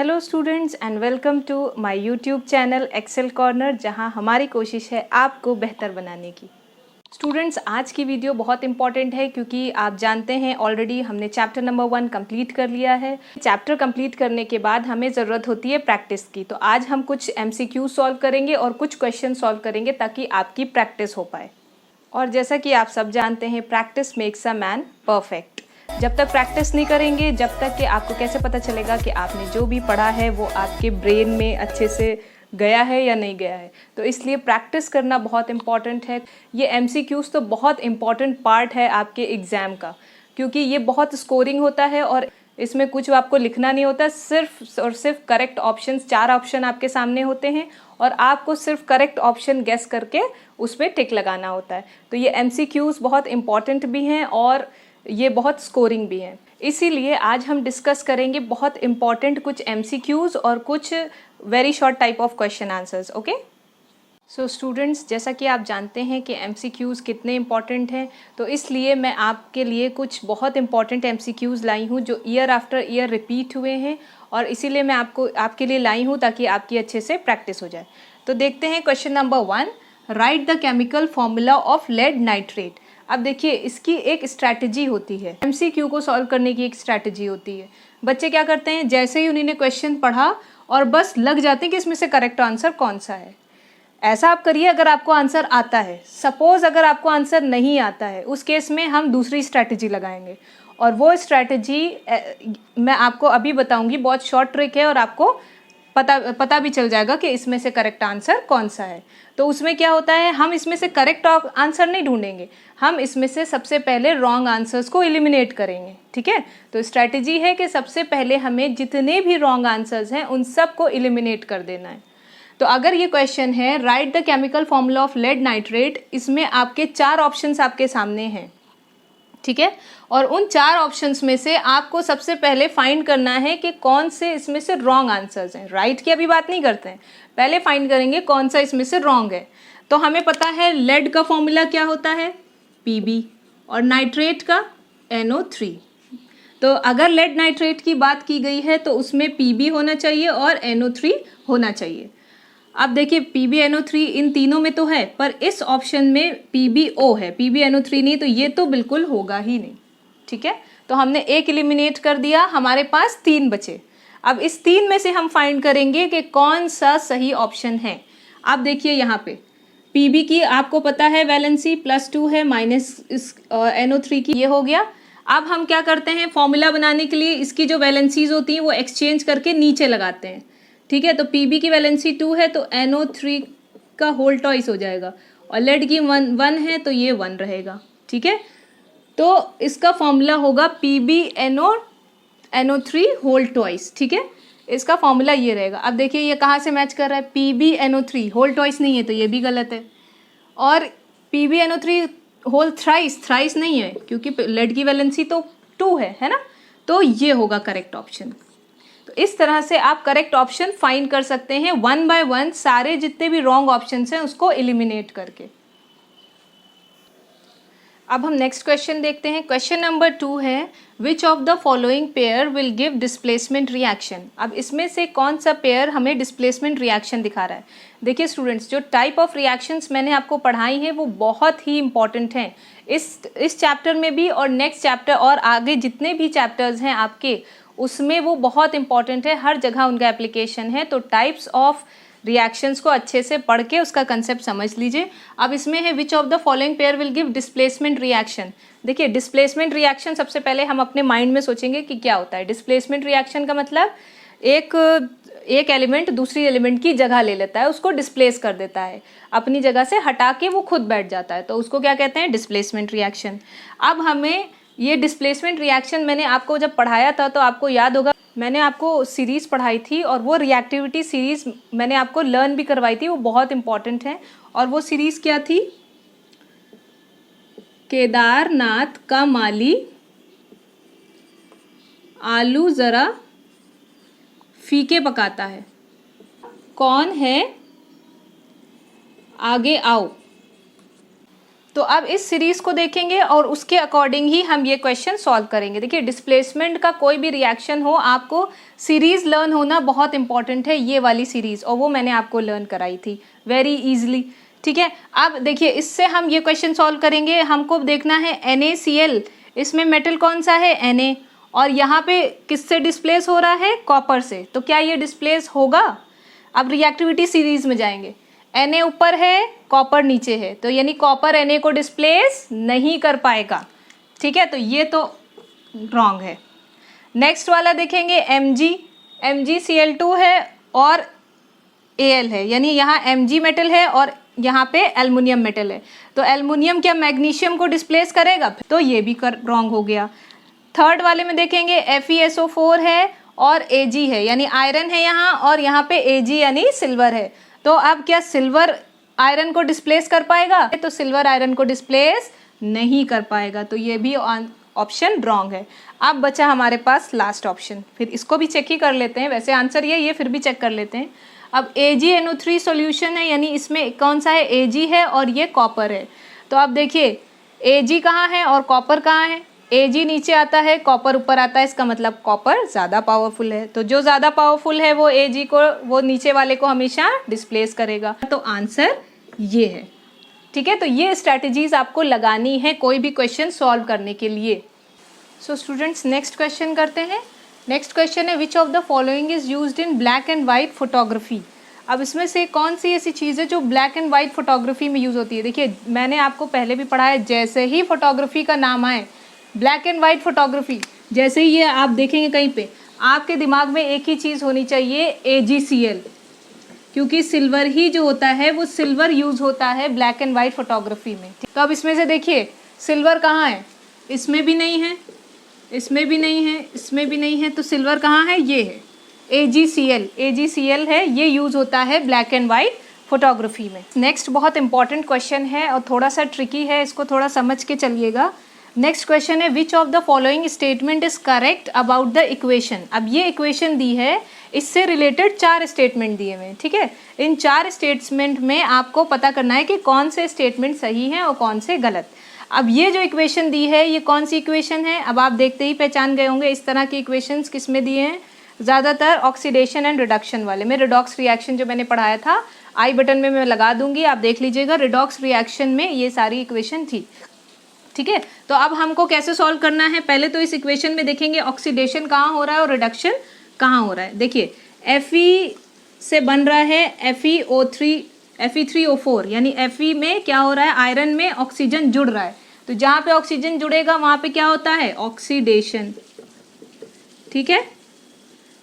Hello students and welcome to my YouTube channel Excel Corner, जहां हमारी कोशिश है आपको बेहतर बनाने की। स्टूडेंट्स, आज की वीडियो बहुत इंपॉर्टेंट है क्योंकि आप जानते हैं ऑलरेडी हमने चैप्टर नंबर 1 कंप्लीट कर लिया है। चैप्टर कंप्लीट करने के बाद हमें ज़रूरत होती है प्रैक्टिस की। तो आज हम कुछ MCQ सॉल्व करेंगे और कुछ क्वेश्चन सॉल्व करेंगे ताकि आपकी प्रैक्टिस हो पाए। और जैसा कि आप सब जानते हैं, practice makes a man perfect. जब तक प्रैक्टिस नहीं करेंगे, जब तक कि आपको कैसे पता चलेगा कि आपने जो भी पढ़ा है वो आपके ब्रेन में अच्छे से गया है या नहीं गया है। तो इसलिए प्रैक्टिस करना बहुत इम्पॉर्टेंट है। ये MCQs तो बहुत इम्पॉर्टेंट पार्ट है आपके एग्ज़ाम का, क्योंकि ये बहुत स्कोरिंग होता है और इसमें कुछ आपको लिखना नहीं होता, सिर्फ और सिर्फ करेक्ट ऑप्शंस, 4 ऑप्शन आपके सामने होते हैं और आपको सिर्फ करेक्ट ऑप्शन गेस करके उस पर टिक लगाना होता है। तो ये MCQs बहुत इम्पॉर्टेंट भी हैं और ये बहुत स्कोरिंग भी हैं। इसीलिए आज हम डिस्कस करेंगे बहुत इम्पॉर्टेंट कुछ MCQs और कुछ very short type of question answers. Okay, so students, जैसा कि आप जानते हैं कि MCQs कितने इम्पॉर्टेंट हैं, तो इसलिए मैं आपके लिए कुछ बहुत इम्पॉर्टेंट MCQs लाई हूँ जो ईयर आफ्टर ईयर रिपीट हुए हैं, और इसीलिए मैं आपके लिए लाई हूँ ताकि आपकी अच्छे से प्रैक्टिस हो जाए। तो देखते हैं question number 1, write the chemical formula of lead nitrate. अब देखिए, इसकी एक स्ट्रैटेजी होती है, MCQ को सॉल्व करने की एक स्ट्रैटेजी होती है। बच्चे क्या करते हैं, जैसे ही उन्होंने क्वेश्चन पढ़ा और बस लग जाते हैं कि इसमें से करेक्ट आंसर कौन सा है। ऐसा आप करिए अगर आपको आंसर आता है। सपोज अगर आपको आंसर नहीं आता है, उस केस में हम दूसरी स्ट्रैटेजी लगाएंगे, और वो स्ट्रैटेजी मैं आपको अभी बताऊंगी। बहुत शॉर्ट ट्रिक है और आपको पता भी चल जाएगा कि इसमें से करेक्ट आंसर कौन सा है। तो उसमें क्या होता है, हम इसमें से करेक्ट आंसर नहीं ढूंढेंगे, हम इसमें से सबसे पहले रॉन्ग आंसर्स को एलिमिनेट करेंगे। ठीक है, तो स्ट्रैटेजी है कि सबसे पहले हमें जितने भी रॉन्ग आंसर्स हैं उन सब को एलिमिनेट कर देना है। तो अगर ये क्वेश्चन है write the chemical formula of lead nitrate, इसमें आपके 4 ऑप्शंस आपके सामने हैं। ठीक है, और उन 4 ऑप्शंस में से आपको सबसे पहले फाइंड करना है कि कौन से इसमें से रॉन्ग आंसर्स हैं। राइट की अभी बात नहीं करते हैं, पहले फाइंड करेंगे कौन सा इसमें से रॉन्ग है। तो हमें पता है लेड का फॉर्मूला क्या होता है, Pb, और नाइट्रेट का NO3। तो अगर लेड नाइट्रेट की बात की गई है तो उसमें Pb होना चाहिए और NO3 होना चाहिए। अब देखिए, PbNO3 इन तीनों में तो है, पर इस ऑप्शन में PbO है, PbNO3 नहीं, तो ये तो बिल्कुल होगा ही नहीं। ठीक है, तो हमने एक एलिमिनेट कर दिया, हमारे पास 3 बचे। अब इस 3 में से हम फाइंड करेंगे कि कौन सा सही ऑप्शन है। अब देखिए यहाँ पे Pb की आपको पता है वैलेंसी +2 है, माइनस इस NO3 की ये हो गया। अब हम क्या करते हैं, फॉर्मूला बनाने के लिए इसकी जो वैलेंसीज होती हैं वो एक्सचेंज करके नीचे लगाते हैं। ठीक है, तो Pb की वैलेंसी 2 है तो NO3 का होल टॉइस हो जाएगा, और लेड की 1 है तो ये 1 रहेगा। ठीक है, तो इसका फॉर्मूला होगा PbNO3 होल टॉइस। ठीक है, इसका फॉर्मूला ये रहेगा। अब देखिए ये कहाँ से मैच कर रहा है, PbNO3 होल टॉइस नहीं है तो ये भी गलत है, और PbNO3 होल थ्राइस नहीं है क्योंकि लेड की वैलेंसी तो 2 है ना, तो ये होगा करेक्ट ऑप्शन। तो इस तरह से आप करेक्ट ऑप्शन फाइंड कर सकते हैं 1 बाय 1, सारे जितने भी रॉन्ग ऑप्शंस हैं उसको एलिमिनेट करके। अब हम नेक्स्ट क्वेश्चन देखते हैं। क्वेश्चन नंबर 2 है, which of the following pair will give displacement reaction. अब इसमें से कौन सा पेयर हमें डिस्प्लेसमेंट रिएक्शन दिखा रहा है। देखिए स्टूडेंट्स, जो टाइप ऑफ रिएक्शंस मैंने आपको पढ़ाई हैं वो बहुत ही इंपॉर्टेंट हैं इस चैप्टर में भी, और नेक्स्ट चैप्टर और आगे जितने भी चैप्टर्स हैं आपके, उसमें वो बहुत इंपॉर्टेंट है, हर जगह उनका एप्लीकेशन है। तो टाइप्स ऑफ रिएक्शंस को अच्छे से पढ़ के उसका कंसेप्ट समझ लीजिए। अब इसमें है which of the following pair will give displacement reaction. देखिए, डिस्प्लेसमेंट रिएक्शन सबसे पहले हम अपने माइंड में सोचेंगे कि क्या होता है। डिस्प्लेसमेंट रिएक्शन का मतलब एक एलिमेंट दूसरी एलिमेंट की जगह ले लेता है, उसको डिस्प्लेस कर देता है, अपनी जगह से हटा के वो खुद बैठ जाता है, तो उसको क्या कहते हैं, डिस्प्लेसमेंट रिएक्शन। अब हमें ये डिस्प्लेसमेंट रिएक्शन मैंने आपको जब पढ़ाया था तो आपको याद होगा, मैंने आपको सीरीज़ पढ़ाई थी और वो रिएक्टिविटी सीरीज़ मैंने आपको लर्न भी करवाई थी, वो बहुत इंपॉर्टेंट है। और वो सीरीज़ क्या थी, केदारनाथ का माली आलू ज़रा फीके पकाता है, कौन है आगे आओ। तो अब इस सीरीज को देखेंगे और उसके अकॉर्डिंग ही हम ये क्वेश्चन सॉल्व करेंगे। देखिए डिस्प्लेसमेंट का कोई भी रिएक्शन हो, आपको सीरीज लर्न होना बहुत इंपॉर्टेंट है, ये वाली सीरीज, और वो मैंने आपको लर्न कराई थी वेरी इजीली। ठीक है, अब देखिए इससे हम ये क्वेश्चन सॉल्व करेंगे। हमको देखना है NaCl, इसमें मेटल कौन सा है, Na, और यहाँ पे किससे डिस्प्लेस हो रहा है, कॉपर से। तो क्या ये डिस्प्लेस होगा? अब रिएक्टिविटी सीरीज में जाएंगे, Na ऊपर है, कॉपर नीचे है, तो यानी कॉपर Na को डिस्प्लेस नहीं कर पाएगा। ठीक है, तो ये तो रॉन्ग है। नेक्स्ट वाला देखेंगे MgCl2 है और Al है, यानी यहाँ Mg मेटल है और यहाँ पे एल्युमिनियम मेटल है, तो एल्युमिनियम क्या मैग्नीशियम को डिस्प्लेस करेगा? तो ये भी रॉन्ग हो गया। थर्ड वाले में देखेंगे FeSO4 है और Ag है, यानी आयरन है यहाँ, और यहाँ पे Ag यानी सिल्वर है। तो अब क्या सिल्वर आयरन को डिस्प्लेस कर पाएगा? तो सिल्वर आयरन को डिस्प्लेस नहीं कर पाएगा, तो ये भी ऑप्शन रॉन्ग है। अब बचा हमारे पास लास्ट ऑप्शन, फिर इसको भी चेक ही कर लेते हैं, वैसे आंसर ये फिर भी चेक कर लेते हैं। अब AgNO3 सॉल्यूशन है, यानी इसमें कौन सा है, Ag है और ये कॉपर है। तो अब देखिए Ag कहाँ है और कॉपर कहाँ है? Ag नीचे आता है, कॉपर ऊपर आता है, इसका मतलब कॉपर ज़्यादा पावरफुल है। तो जो ज़्यादा पावरफुल है वो Ag को, वो नीचे वाले को हमेशा डिस्प्लेस करेगा। तो आंसर ये है। ठीक है, तो ये स्ट्रैटेजीज आपको लगानी है कोई भी क्वेश्चन सॉल्व करने के लिए। सो स्टूडेंट्स नेक्स्ट क्वेश्चन करते हैं। नेक्स्ट क्वेश्चन है which of the following is used in black and white photography. अब इसमें से कौन सी ऐसी चीज़ है जो ब्लैक एंड वाइट फोटोग्राफी में यूज़ होती है? देखिए मैंने आपको पहले भी पढ़ा है, जैसे ही फोटोग्राफी का नाम आए, ब्लैक एंड वाइट फोटोग्राफी, जैसे ही ये आप देखेंगे कहीं पे, आपके दिमाग में एक ही चीज़ होनी चाहिए, AgCl, क्योंकि सिल्वर ही जो होता है वो सिल्वर यूज़ होता है ब्लैक एंड वाइट फोटोग्राफी में। तो अब इसमें से देखिए सिल्वर कहाँ है, इसमें भी नहीं है, इसमें भी नहीं है, इसमें भी नहीं है, तो सिल्वर कहाँ है, ये है AgCl है, ये यूज़ होता है ब्लैक एंड वाइट फोटोग्राफी में। नेक्स्ट बहुत इंपॉर्टेंट क्वेश्चन है और थोड़ा सा ट्रिकी है, इसको थोड़ा समझ के चलिएगा। नेक्स्ट क्वेश्चन है which of the following statement is correct about the equation. अब ये इक्वेशन दी है, इससे रिलेटेड 4 स्टेटमेंट दिए हुए हैं। ठीक है, इन 4 स्टेटमेंट में आपको पता करना है कि कौन से स्टेटमेंट सही हैं और कौन से गलत। अब ये जो इक्वेशन दी है, ये कौन सी इक्वेशन है? अब आप देखते ही पहचान गए होंगे, इस तरह की इक्वेशंस किस में दिए हैं, ज़्यादातर ऑक्सीडेशन एंड रिडक्शन वाले में। रिडॉक्स रिएक्शन जो मैंने पढ़ाया था, आई बटन में मैं लगा दूंगी, आप देख लीजिएगा, रिडॉक्स रिएक्शन में ये सारी इक्वेशन थी। ठीक है, तो अब हमको कैसे सॉल्व करना है, पहले तो इस इक्वेशन में देखेंगे ऑक्सीडेशन कहाँ हो रहा है और रिडक्शन कहाँ हो रहा है। देखिए Fe से बन रहा है Fe3O4, यानी Fe में क्या हो रहा है, आयरन में ऑक्सीजन जुड़ रहा है, तो जहाँ पे ऑक्सीजन जुड़ेगा वहाँ पे क्या होता है, ऑक्सीडेशन। ठीक है,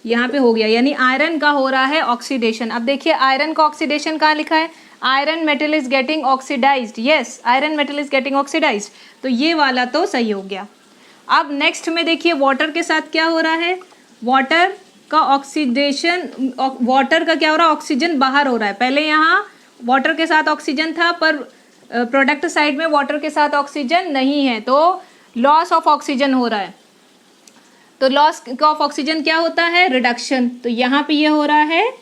यहाँ पे हो गया, यानी आयरन का हो रहा है ऑक्सीडेशन। अब देखिए आयरन का ऑक्सीडेशन कहाँ लिखा है, iron metal is getting oxidised, yes iron metal is getting oxidised, तो ये वाला तो सही हो गया। अब नेक्स्ट में देखिए वाटर के साथ क्या हो रहा है, वाटर का ऑक्सीडेशन, वाटर का क्या हो रहा है, ऑक्सीजन बाहर हो रहा है। पहले यहाँ वाटर के साथ ऑक्सीजन था, पर प्रोडक्ट साइड में वाटर के साथ ऑक्सीजन नहीं है, तो लॉस ऑफ ऑक्सीजन हो रहा है। तो लॉस ऑफ ऑक्सीजन क्या होता है, रिडक्शन। तो यहाँ पे ये हो रहा है,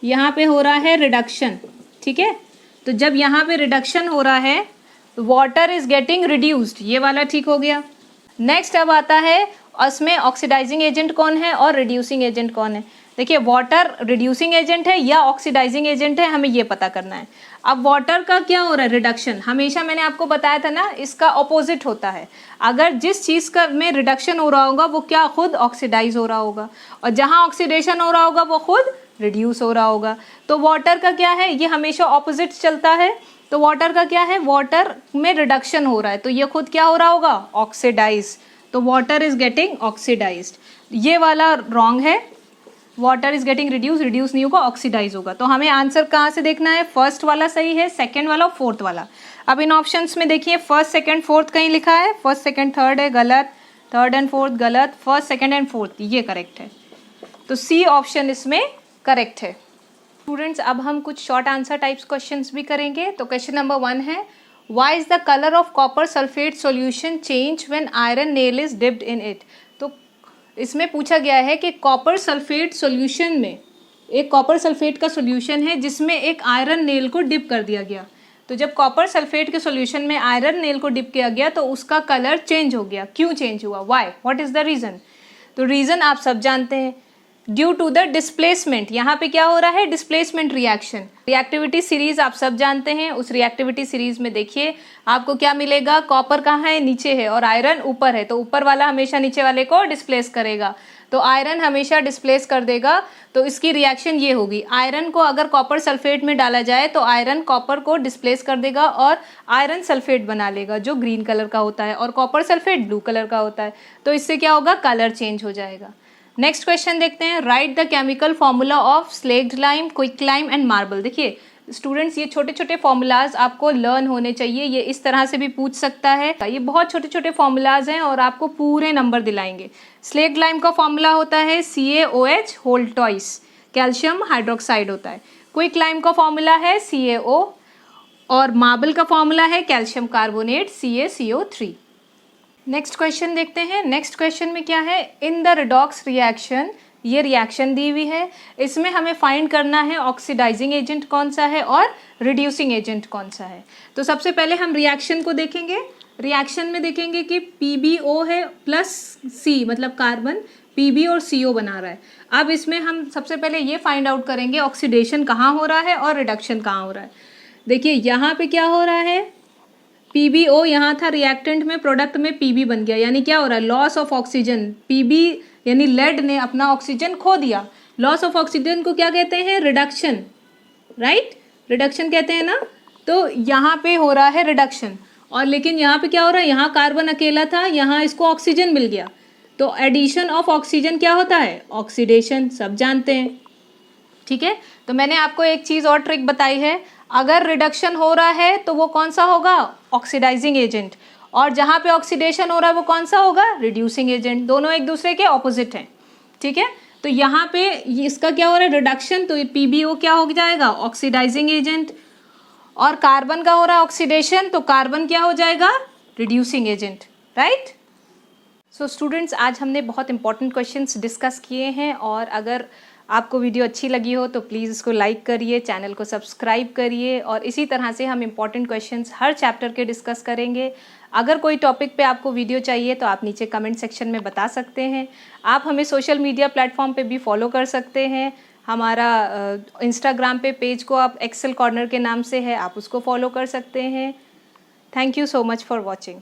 यहाँ पे हो रहा है रिडक्शन। ठीक है, तो जब यहाँ पे रिडक्शन हो रहा है, वाटर इज गेटिंग रिड्यूस्ड, ये वाला ठीक हो गया। नेक्स्ट अब आता है, उसमें ऑक्सीडाइजिंग एजेंट कौन है और रिड्यूसिंग एजेंट कौन है। देखिए वाटर रिड्यूसिंग एजेंट है या ऑक्सीडाइजिंग एजेंट है, हमें ये पता करना है। अब वाटर का क्या हो रहा है, रिडक्शन। हमेशा मैंने आपको बताया था ना, इसका ऑपोजिट होता है। अगर जिस चीज़ का में रिडक्शन हो रहा होगा वो क्या खुद ऑक्सीडाइज हो रहा होगा, और जहाँ ऑक्सीडेशन हो रहा होगा वो खुद रिड्यूस हो रहा होगा। तो वाटर का क्या है, ये हमेशा ऑपोजिट चलता है। तो वाटर का क्या है, वाटर में रिडक्शन हो रहा है, तो ये खुद क्या हो रहा होगा, ऑक्सीडाइज। तो वाटर इज गेटिंग ऑक्सीडाइज्ड, ये वाला रॉन्ग है। Water is getting reduce, reduce नहीं होगा, ऑक्सीडाइज होगा। तो हमें आंसर कहाँ से देखना है, फर्स्ट वाला सही है, सेकंड वाला और फोर्थ वाला। अब इन ऑप्शंस में देखिए फर्स्ट सेकंड फोर्थ कहीं लिखा है, फर्स्ट सेकंड थर्ड है गलत, थर्ड एंड फोर्थ गलत, फर्स्ट सेकंड एंड फोर्थ ये करेक्ट है। तो सी ऑप्शन इसमें करेक्ट है। स्टूडेंट्स अब हम कुछ शॉर्ट आंसर टाइप्स क्वेश्चंस भी करेंगे। तो क्वेश्चन नंबर 1 है, why is the colour of copper sulphate solution change when iron nail is dipped in it. तो इसमें पूछा गया है कि कॉपर सल्फेट सॉल्यूशन में, एक कॉपर सल्फेट का सॉल्यूशन है जिसमें एक आयरन नेल को डिप कर दिया गया, तो जब कॉपर सल्फेट के सॉल्यूशन में आयरन नेल को डिप किया गया तो उसका कलर चेंज हो गया। क्यों चेंज हुआ? Why? What is the reason? तो रीजन आप सब जानते हैं, ड्यू टू द डिस्प्लेसमेंट। यहाँ पे क्या हो रहा है? Displacement reaction. रिएक्टिविटी सीरीज आप सब जानते हैं, उस रिएक्टिविटी सीरीज में देखिए आपको क्या मिलेगा, कॉपर कहाँ है? नीचे है और आयरन ऊपर है, तो ऊपर वाला हमेशा नीचे वाले को डिस्प्लेस करेगा, तो आयरन हमेशा डिस्प्लेस कर देगा। तो इसकी रिएक्शन ये होगी, आयरन को अगर कॉपर सल्फेट में डाला जाए तो आयरन कॉपर को डिस्प्लेस कर देगा और आयरन सल्फेट बना लेगा जो ग्रीन कलर का होता है, और कॉपर सल्फेट ब्लू कलर का होता है। तो इससे क्या होगा? कलर चेंज हो जाएगा। नेक्स्ट क्वेश्चन देखते हैं, right the chemical formula of slaked lime, quick lime and marble. देखिए स्टूडेंट्स, ये छोटे छोटे फॉर्मूलाज आपको लर्न होने चाहिए, ये इस तरह से भी पूछ सकता है। ये बहुत छोटे छोटे फॉर्मूलाज हैं और आपको पूरे नंबर दिलाएंगे। स्लेक्ड लाइम का फॉर्मूला होता है CaOH whole twice, calcium hydroxide होता है। क्विक लाइम का फॉर्मूला है CaO, और मार्बल का फॉर्मूला है calcium carbonate CaCO3। Next question देखते हैं। नेक्स्ट क्वेश्चन में क्या है, इन द रेडॉक्स रिएक्शन, ये रिएक्शन दी हुई है, इसमें हमें फाइंड करना है ऑक्सीडाइजिंग एजेंट कौन सा है और रिड्यूसिंग एजेंट कौन सा है। तो सबसे पहले हम रिएक्शन को देखेंगे। रिएक्शन में देखेंगे कि PbO है प्लस C, मतलब कार्बन Pb और CO बना रहा है। अब इसमें हम सबसे पहले ये फाइंड आउट करेंगे ऑक्सीडेशन कहाँ हो रहा है और रिडक्शन कहाँ हो रहा है। देखिए यहाँ पे क्या हो रहा है, PbO यहाँ था रिएक्टेंट में, प्रोडक्ट में Pb बन गया, यानी क्या हो रहा है? Loss of oxygen. Pb यानी लेड ने अपना ऑक्सीजन खो दिया। लॉस ऑफ ऑक्सीजन को क्या कहते हैं? Reduction, right? रिडक्शन कहते हैं ना। तो यहाँ पे हो रहा है रिडक्शन, और लेकिन यहाँ पे क्या हो रहा है, यहाँ कार्बन अकेला था, यहाँ इसको ऑक्सीजन मिल गया, तो एडिशन ऑफ ऑक्सीजन क्या होता है? ऑक्सीडेशन, सब जानते हैं, ठीक है। तो मैंने आपको एक चीज़ और ट्रिक बताई है, अगर रिडक्शन हो रहा है तो वो कौन सा होगा? ऑक्सीडाइजिंग एजेंट, और जहाँ पे ऑक्सीडेशन हो रहा है वो कौन सा होगा? Reducing agent. दोनों एक दूसरे के ऑपोजिट हैं, ठीक है। तो यहाँ पे इसका क्या हो रहा है? रिडक्शन, तो PbO क्या हो जाएगा? ऑक्सीडाइजिंग एजेंट, और कार्बन का हो रहा है ऑक्सीडेशन, तो कार्बन क्या हो जाएगा? Reducing agent, right. So students, आज हमने बहुत इंपॉर्टेंट क्वेश्चंस डिस्कस किए हैं, और अगर आपको वीडियो अच्छी लगी हो तो प्लीज़ इसको लाइक करिए, चैनल को सब्सक्राइब करिए, और इसी तरह से हम इंपॉर्टेंट क्वेश्चंस हर चैप्टर के डिस्कस करेंगे। अगर कोई टॉपिक पे आपको वीडियो चाहिए तो आप नीचे कमेंट सेक्शन में बता सकते हैं। आप हमें सोशल मीडिया प्लेटफॉर्म पे भी फॉलो कर सकते हैं। हमारा इंस्टाग्राम पे पेज को आप एक्सेल कॉर्नर के नाम से है, आप उसको फॉलो कर सकते हैं। Thank you so much for watching.